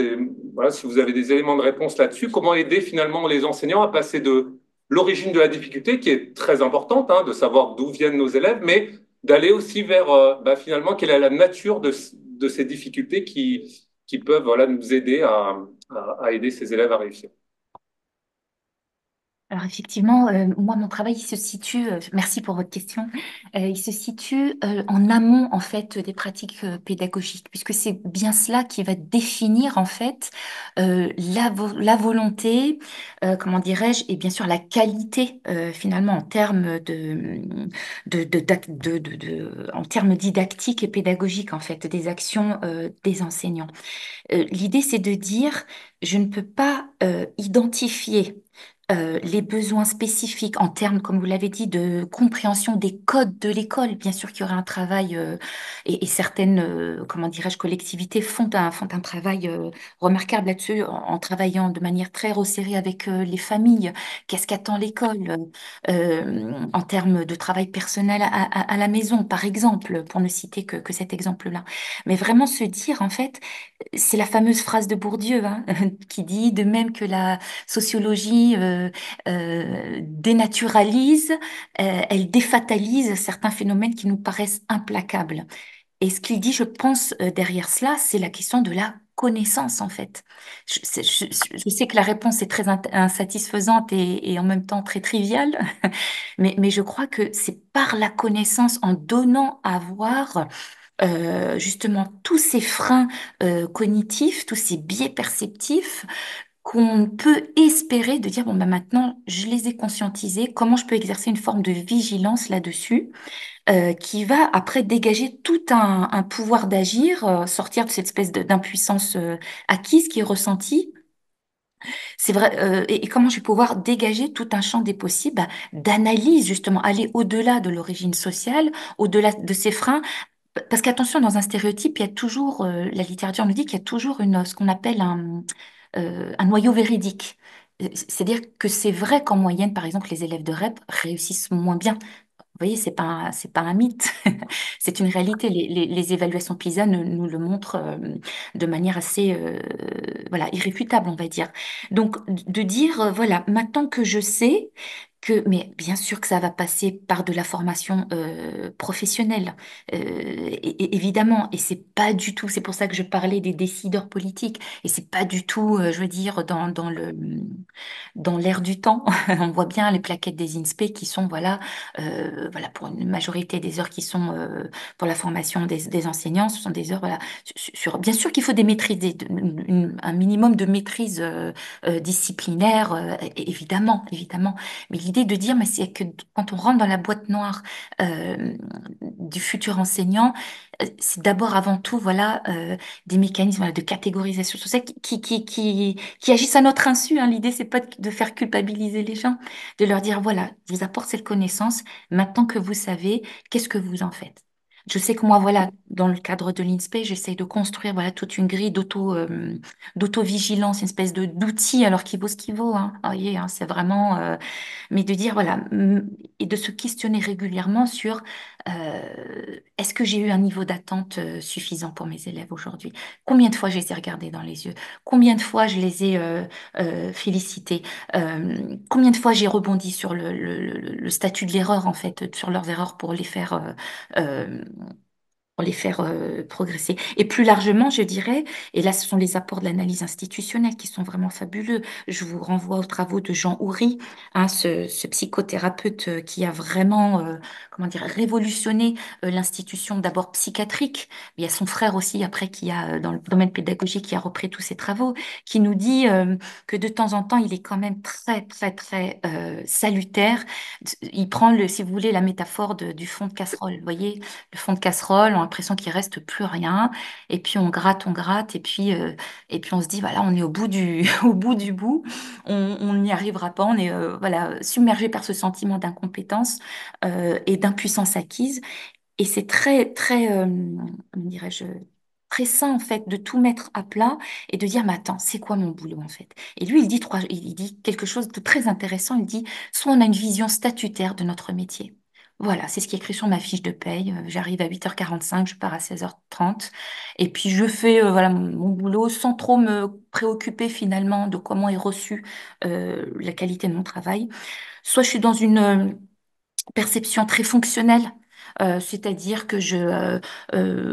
voilà, si vous avez des éléments de réponse là-dessus, comment aider finalement les enseignants à passer de l'origine de la difficulté, qui est très importante, hein, de savoir d'où viennent nos élèves, mais d'aller aussi vers finalement quelle est la nature de ces difficultés qui peuvent voilà, nous aider à aider ces élèves à réussir. Alors effectivement, moi, mon travail, il se situe, merci pour votre question, il se situe en amont, en fait, des pratiques pédagogiques, puisque c'est bien cela qui va définir, en fait, la volonté, comment dirais-je, et bien sûr la qualité, finalement, en termes en termes didactiques et pédagogiques, en fait, des actions des enseignants. L'idée, c'est de dire, je ne peux pas identifier les besoins spécifiques en termes, comme vous l'avez dit, de compréhension des codes de l'école. Bien sûr qu'il y aura un travail et certaines, comment dirais-je, collectivités font un travail remarquable là-dessus en travaillant de manière très resserrée avec les familles. Qu'est-ce qu'attend l'école en termes de travail personnel à la maison, par exemple, pour ne citer que cet exemple-là. Mais vraiment se dire, en fait, c'est la fameuse phrase de Bourdieu, hein, qui dit, de même que la sociologie dénaturalise, elle défatalise certains phénomènes qui nous paraissent implacables. Et ce qu'il dit, je pense, derrière cela, c'est la question de la connaissance, en fait. Je sais que la réponse est très insatisfaisante et en même temps très triviale, mais je crois que c'est par la connaissance, en donnant à voir justement tous ces freins cognitifs, tous ces biais perceptifs, qu'on peut espérer de dire, bon, bah maintenant, je les ai conscientisés, comment je peux exercer une forme de vigilance là-dessus, qui va après dégager tout un pouvoir d'agir, sortir de cette espèce d'impuissance acquise qui est ressentie. C'est vrai, et comment je vais pouvoir dégager tout un champ des possibles, bah, d'analyse, justement, aller au-delà de l'origine sociale, au-delà de ces freins. Parce qu'attention, dans un stéréotype, il y a toujours, la littérature nous dit qu'il y a toujours ce qu'on appelle un noyau véridique. C'est-à-dire que c'est vrai qu'en moyenne, par exemple, les élèves de REP réussissent moins bien. Vous voyez, c'est pas un mythe, c'est une réalité. Les évaluations PISA nous le montrent de manière assez, voilà, irréfutable, on va dire. Donc, de dire, voilà, maintenant que je sais que, mais bien sûr que ça va passer par de la formation professionnelle, évidemment, et c'est pas du tout. C'est pour ça que je parlais des décideurs politiques, et c'est pas du tout, je veux dire, dans l'air du temps. On voit bien les plaquettes des INSPE qui sont, voilà, voilà, pour une majorité des heures qui sont pour la formation des enseignants, ce sont des heures, voilà, bien sûr qu'il faut des maîtrises, un minimum de maîtrise disciplinaire, évidemment, évidemment. Mais l'idée de dire, mais c'est que quand on rentre dans la boîte noire du futur enseignant, c'est d'abord avant tout, voilà, des mécanismes voilà, de catégorisation sociale qui agissent à notre insu. Hein. L'idée, c'est pas de faire culpabiliser les gens, de leur dire, voilà, je vous apporte cette connaissance. Maintenant que vous savez, qu'est-ce que vous en faites? Je sais que moi, voilà, dans le cadre de l'INSPE, j'essaye de construire voilà toute une grille d'auto-vigilance, une espèce de d'outil, alors qu'il vaut ce qu'il vaut. Hein. Vous voyez, hein, c'est vraiment, mais de dire voilà, et de se questionner régulièrement sur est-ce que j'ai eu un niveau d'attente suffisant pour mes élèves aujourd'hui? Combien de fois je les ai regardés dans les yeux? Combien de fois je les ai félicités? Combien de fois j'ai rebondi sur le statut de l'erreur, en fait, sur leurs erreurs euh, pour les faire progresser. Et plus largement, je dirais, et là, ce sont les apports de l'analyse institutionnelle qui sont vraiment fabuleux. Je vous renvoie aux travaux de Jean Houry, hein, ce psychothérapeute qui a vraiment, comment dire, révolutionné l'institution d'abord psychiatrique. Il y a son frère aussi, après, qui a, dans le domaine pédagogique, qui a repris tous ses travaux, qui nous dit que de temps en temps, il est quand même très, très, très salutaire. Il prend, si vous voulez, la métaphore du fond de casserole. Vous voyez, le fond de casserole, on a l'impression qu'il reste plus rien. Et puis on gratte, et puis on se dit, voilà, on est au bout du, au bout du bout. On n'y arrivera pas. On est voilà, submergé par ce sentiment d'incompétence et d'impuissance acquise. Et c'est très, très, comment dirais-je, très sain, en fait, de tout mettre à plat et de dire, mais attends, c'est quoi mon boulot, en fait? Et lui, il dit quelque chose de très intéressant. Il dit, soit on a une vision statutaire de notre métier. Voilà, c'est ce qui est écrit sur ma fiche de paye. J'arrive à 8h45, je pars à 16h30. Et puis, je fais voilà, mon boulot sans trop me préoccuper finalement de comment est reçue la qualité de mon travail. Soit je suis dans une perception très fonctionnelle, c'est-à-dire que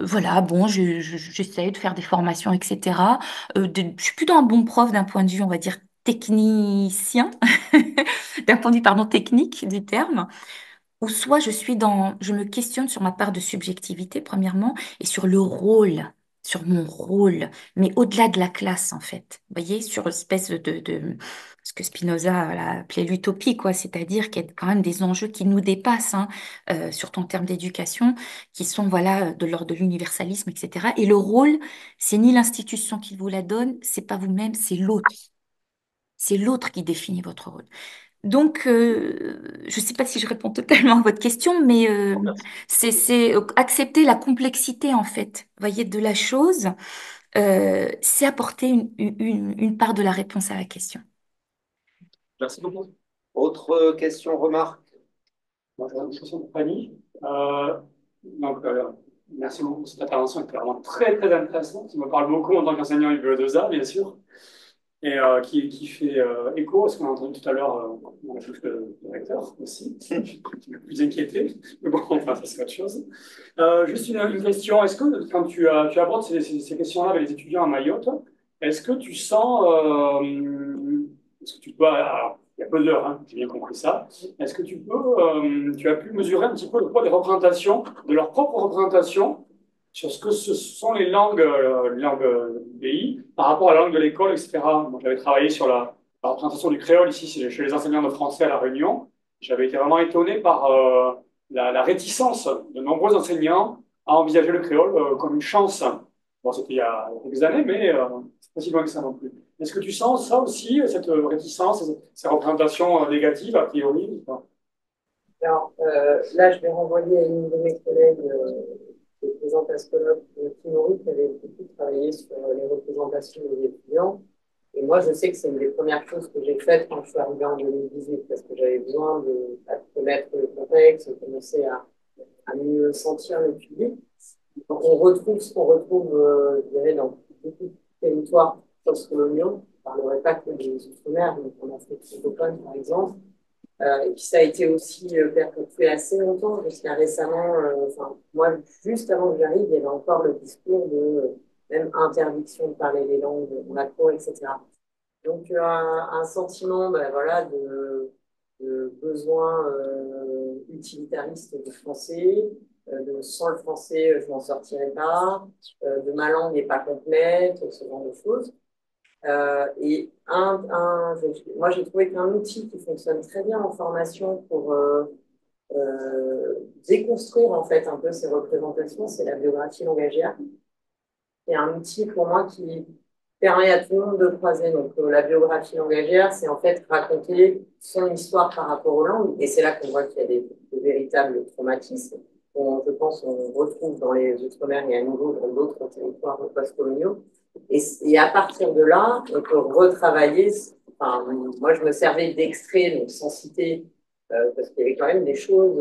voilà, bon, j'essaie de faire des formations, etc. Je suis plutôt un bon prof d'un point de vue, on va dire, technicien, d'un point de vue, pardon, technique du terme. Ou soit je me questionne sur ma part de subjectivité, premièrement, et sur le rôle, sur mon rôle, mais au-delà de la classe, en fait. Vous voyez, sur l'espèce de ce que Spinoza voilà, appelait l'utopie, quoi, c'est-à-dire qu'il y a quand même des enjeux qui nous dépassent, hein, surtout en termes d'éducation, qui sont, voilà, de l'ordre de l'universalisme, etc. Et le rôle, c'est ni l'institution qui vous la donne, c'est pas vous-même, c'est l'autre. C'est l'autre qui définit votre rôle. Donc, je ne sais pas si je réponds totalement à votre question, mais c'est accepter la complexité, en fait, voyez, de la chose, c'est apporter une part de la réponse à la question. Merci beaucoup. Autre question, remarque? Moi, j'ai une question pour Fanny. Donc, merci beaucoup pour cette intervention, qui était vraiment très, très intéressante, qui me parle beaucoup en tant qu'enseignant UBE2A, bien sûr, et qui fait écho à ce qu'on a entendu tout à l'heure, dans la bouche de recteur aussi, qui m'a plus inquiété, mais bon, enfin, ça c'est autre chose. Juste une question, est-ce que quand tu abordes ces questions-là avec les étudiants à Mayotte, est-ce que tu sens, est-ce que tu peux, alors, il y a peu d'heures, hein, j'ai bien compris ça, est-ce que tu as pu mesurer un petit peu le poids des représentations, de leur propre représentation, sur ce que ce sont les langues du pays par rapport à la langue de l'école, etc. Moi, j'avais travaillé sur la représentation du créole ici chez les enseignants de français à La Réunion. J'avais été vraiment étonné par la réticence de nombreux enseignants à envisager le créole comme une chance. Bon, c'était il y a quelques années, mais c'est pas si loin que ça non plus. Est-ce que tu sens ça aussi, cette réticence, ces représentations négatives, a priori? Alors, là, je vais renvoyer à une de mes collègues qui est présente à ce colloque, Timori, qui avait beaucoup travaillé sur les représentations des étudiants. Et moi, moi, je sais que c'est une des premières choses que j'ai faites quand je suis arrivée en 2018, parce que j'avais besoin de connaître le contexte, de commencer à mieux sentir le public. Donc, on retrouve ce qu'on retrouve, je dirais, dans beaucoup de territoires post-coloniaux. Je ne parlerai pas que des Outre-mer, donc en Afrique francophone, par exemple. Et puis ça a été aussi perpétué assez longtemps, jusqu'à récemment, enfin, moi, juste avant que j'arrive, il y avait encore le discours de même interdiction de parler les langues dans la cour, etc. Donc un sentiment ben, voilà, de besoin utilitariste du français, de sans le français, je m'en sortirai pas, de ma langue n'est pas complète, ce genre de choses. Et moi, j'ai trouvé qu'un outil qui fonctionne très bien en formation pour déconstruire en fait un peu ces représentations, c'est la biographie langagière. C'est un outil pour moi qui permet à tout le monde de croiser. Donc, la biographie langagière, c'est en fait raconter son histoire par rapport aux langues. Et c'est là qu'on voit qu'il y a des véritables traumatismes. Je pense qu'on retrouve dans les Outre-mer et à nouveau dans d'autres territoires post-coloniaux. Et à partir de là, on peut retravailler. Enfin, moi, je me servais d'extraits, donc sans citer, parce qu'il y avait quand même des choses.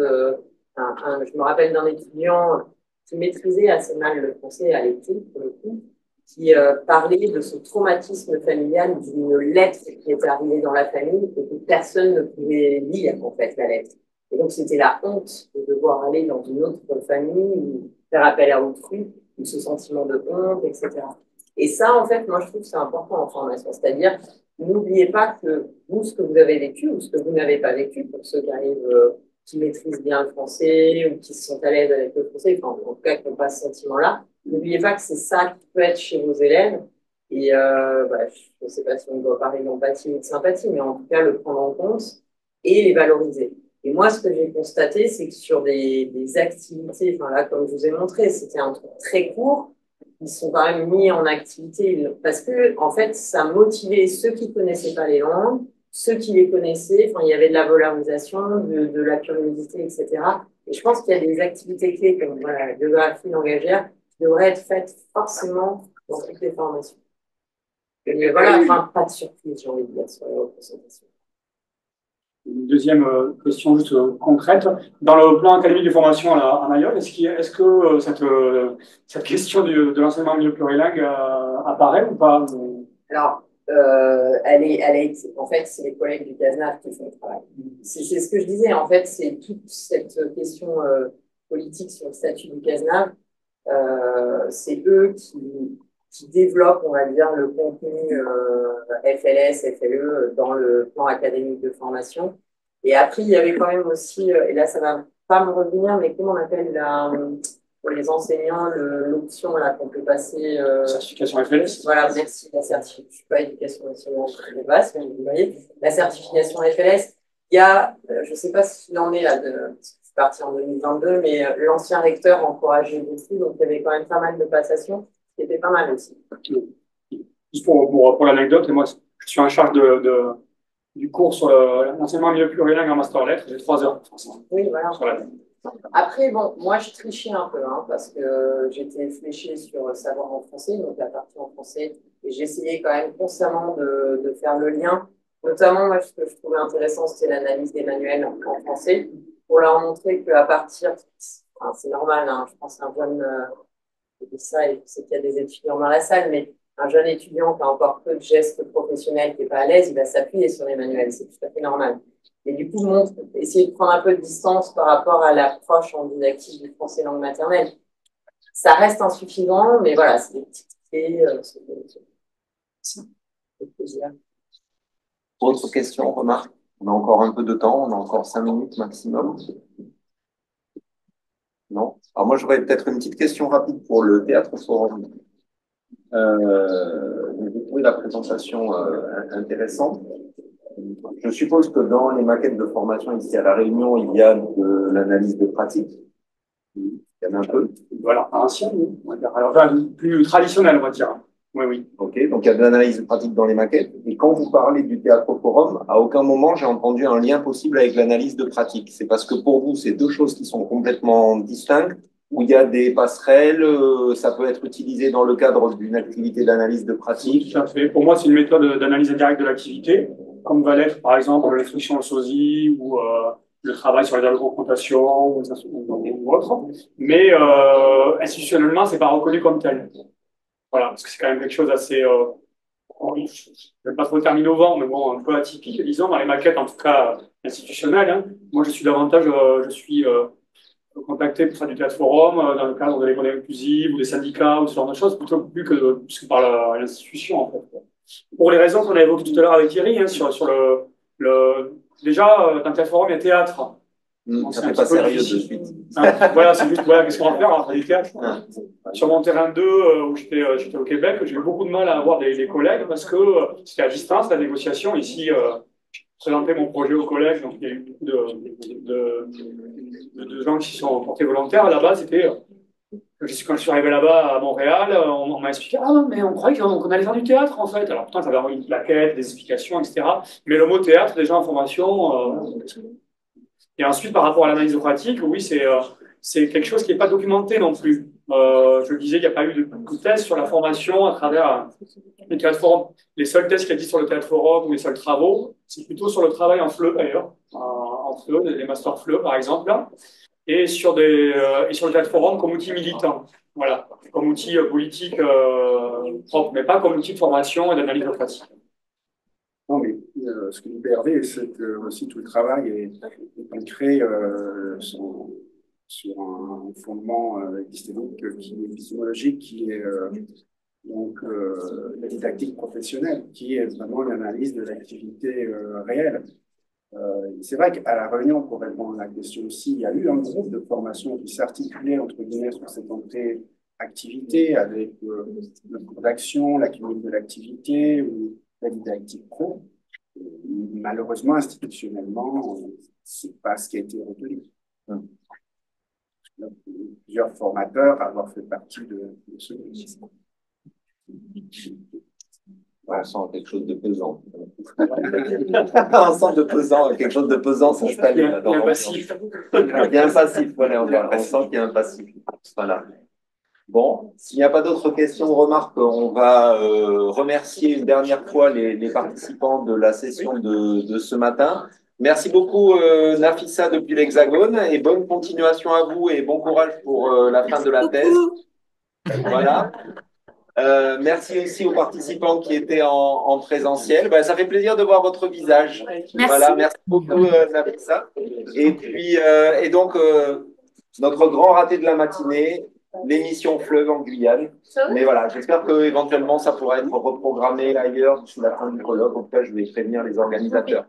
Je me rappelle d'un étudiant qui maîtrisait assez mal le français à l'écrit, pour le coup, qui parlait de ce traumatisme familial d'une lettre qui était arrivée dans la famille et que personne ne pouvait lire, en fait, la lettre. Et donc, c'était la honte de devoir aller dans une autre famille ou faire appel à autrui, ou ce sentiment de honte, etc. Et ça, en fait, moi, je trouve que c'est important en formation. C'est-à-dire, n'oubliez pas que vous, ce que vous avez vécu ou ce que vous n'avez pas vécu, pour ceux qui arrivent, qui maîtrisent bien le français ou qui se sont à l'aise avec le français, enfin, en tout cas, qui n'ont pas ce sentiment-là, n'oubliez pas que c'est ça qui peut être chez vos élèves. Et bah, je ne sais pas si on doit parler d'empathie ou de sympathie, mais en tout cas, le prendre en compte et les valoriser. Et moi, ce que j'ai constaté, c'est que sur des activités, enfin là, comme je vous ai montré, c'était un truc très court, ils sont quand même mis en activité parce que, en fait, ça motivait ceux qui connaissaient pas les langues, ceux qui les connaissaient. Enfin, il y avait de la valorisation, de la curiosité, etc. Et je pense qu'il y a des activités clés comme voilà, la biographie langagière qui devraient être faites forcément dans toutes les formations. Mais voilà, enfin, pas de surprise, j'ai envie de dire, sur les représentations. Une deuxième question juste concrète. Dans le plan académique de formation à Mayotte, est-ce que cette question de l'enseignement milieu plurilingue apparaît ou pas? Alors, en fait, c'est les collègues du CASNAF qui font le travail. C'est ce que je disais, en fait, c'est toute cette question politique sur le statut du CASNAF. C'est eux qui développent, on va dire, le contenu FLS, FLE dans le plan académique de formation. Et après, il y avait quand même aussi, et là, ça va pas me revenir, mais comment on appelle pour les enseignants l'option là qu'on peut passer. Certification FLS. Voilà, merci. La certification, je suis pas éducation nationale, je ne basse, mais vous voyez, la certification FLS. Il y a, je ne sais pas si il en est là, je suis partie en 2022, mais l'ancien recteur encourageait beaucoup, donc il y avait quand même pas mal de passations. C'était pas mal aussi. Juste pour l'anecdote, moi, je suis en charge du cours sur l'enseignement milieu plurilingue en master lettres. J'ai 3 heures. Oui, voilà. Sur la... Après, bon, moi, je trichais un peu, hein, parce que j'étais fléchée sur savoir en français, donc la partie en français, et j'essayais quand même constamment de faire le lien. Notamment, moi, ce que je trouvais intéressant, c'était l'analyse des manuels en français, pour leur montrer qu'à partir, enfin, c'est normal, hein, je pense qu'un jeune dis ça et je sais qu'il y a des étudiants dans la salle, mais un jeune étudiant qui a encore peu de gestes professionnels, qui n'est pas à l'aise, il va s'appuyer sur les manuels, c'est tout à fait normal. Et du coup, essayer de prendre un peu de distance par rapport à l'approche en didactique du français langue maternelle. Ça reste insuffisant, mais voilà, c'est des petites clés. Autre question, remarque? On a encore un peu de temps, on a encore 5 minutes maximum. Non? Alors moi, j'aurais peut-être une petite question rapide pour le théâtre forum. J'ai trouvé la présentation intéressante. Je suppose que dans les maquettes de formation ici à La Réunion, il y a de l'analyse de pratique. Il y en a un peu. Voilà, ancien, on va dire. Alors, enfin, plus traditionnel, on va dire. Oui, oui. Ok, donc il y a de l'analyse de pratique dans les maquettes. Et quand vous parlez du théâtre forum, à aucun moment j'ai entendu un lien possible avec l'analyse de pratique. C'est parce que pour vous, c'est deux choses qui sont complètement distinctes, où il y a des passerelles, ça peut être utilisé dans le cadre d'une activité d'analyse de pratique. Tout à fait. Pour moi, c'est une méthode d'analyse indirecte de l'activité, comme va l'être, par exemple, l'instruction en SOSI ou le travail sur les dialogues de confrontation ou autre. Mais institutionnellement, c'est pas reconnu comme tel. Voilà, parce que c'est quand même quelque chose d'assez, je ne vais pas trop le terme innovant, mais bon, un peu atypique, disons, dans les maquettes, en tout cas institutionnelles. Hein. Moi, je suis davantage, contacté pour faire du théâtre forum dans le cadre de l'école inclusive ou des syndicats ou ce genre de choses, plutôt plus que par l'institution, en fait. Pour les raisons qu'on a évoquées tout à l'heure avec Thierry, hein, sur déjà, dans le théâtre forum, il y a théâtre. Ça fait pas sérieux de suite. Hein, voilà, c'est juste, voilà, qu'est-ce qu'on va faire? On va faire du théâtre. Sur mon terrain 2, où j'étais au Québec, j'ai eu beaucoup de mal à avoir des collègues parce que c'était à distance, la négociation. Ici, j'ai présenté mon projet aux collègues, donc il y a eu beaucoup de gens qui se sont portés volontaires. À la base, c'était, quand je suis arrivé là-bas à Montréal, on m'a expliqué, ah non, mais on croyait qu'on allait faire du théâtre, en fait. Alors, pourtant, j'avais envoyé une plaquette, des explications, etc. Mais le mot théâtre, déjà en formation, et ensuite, par rapport à l'analyse pratique, oui, c'est quelque chose qui n'est pas documenté non plus. Je le disais, il n'y a pas eu de test sur la formation à travers les théâtres forums. Les seuls tests qui existent sur le théâtre forum ou les seuls travaux, c'est plutôt sur le travail en FLE d'ailleurs, en FLE, les masters FLE par exemple, là, et sur le théâtre forum comme outil militant. Voilà, comme outil politique propre, mais pas comme outil de formation et d'analyse pratique. Non, mais ce que dit PRV, c'est que aussi tout le travail est ancré sur un fondement épistémologique qui est donc la didactique professionnelle, qui est vraiment l'analyse de l'activité réelle. C'est vrai qu'à la Réunion, pour répondre à la question aussi, il y a eu un groupe de formation qui s'articulait entre guillemets sur cette entrée activité avec le cours d'action, la cumul de l'activité ou la didactique pro. Malheureusement, institutionnellement, c'est pas ce qui a été retenu. Plusieurs formateurs à avoir fait partie de ce groupe. On sent quelque chose de pesant. On sent quelque chose de pesant s'installer. Il y a un passif. Il y a un passif, voilà, on sent qu'il y a un passif. Voilà. Bon, s'il n'y a pas d'autres questions ou remarques, on va remercier une dernière fois les participants de la session de ce matin. Merci beaucoup Nafissa depuis l'Hexagone et bonne continuation à vous et bon courage pour la fin de la thèse. Voilà. Merci aussi aux participants qui étaient en présentiel. Ben, ça fait plaisir de voir votre visage. Merci. Voilà, merci beaucoup Nafissa. Et puis, donc, notre grand raté de la matinée, l'émission Fleuve en Guyane. Mais voilà, j'espère qu'éventuellement ça pourra être reprogrammé ailleurs d'ici la fin du colloque. En tout cas, je vais prévenir les organisateurs.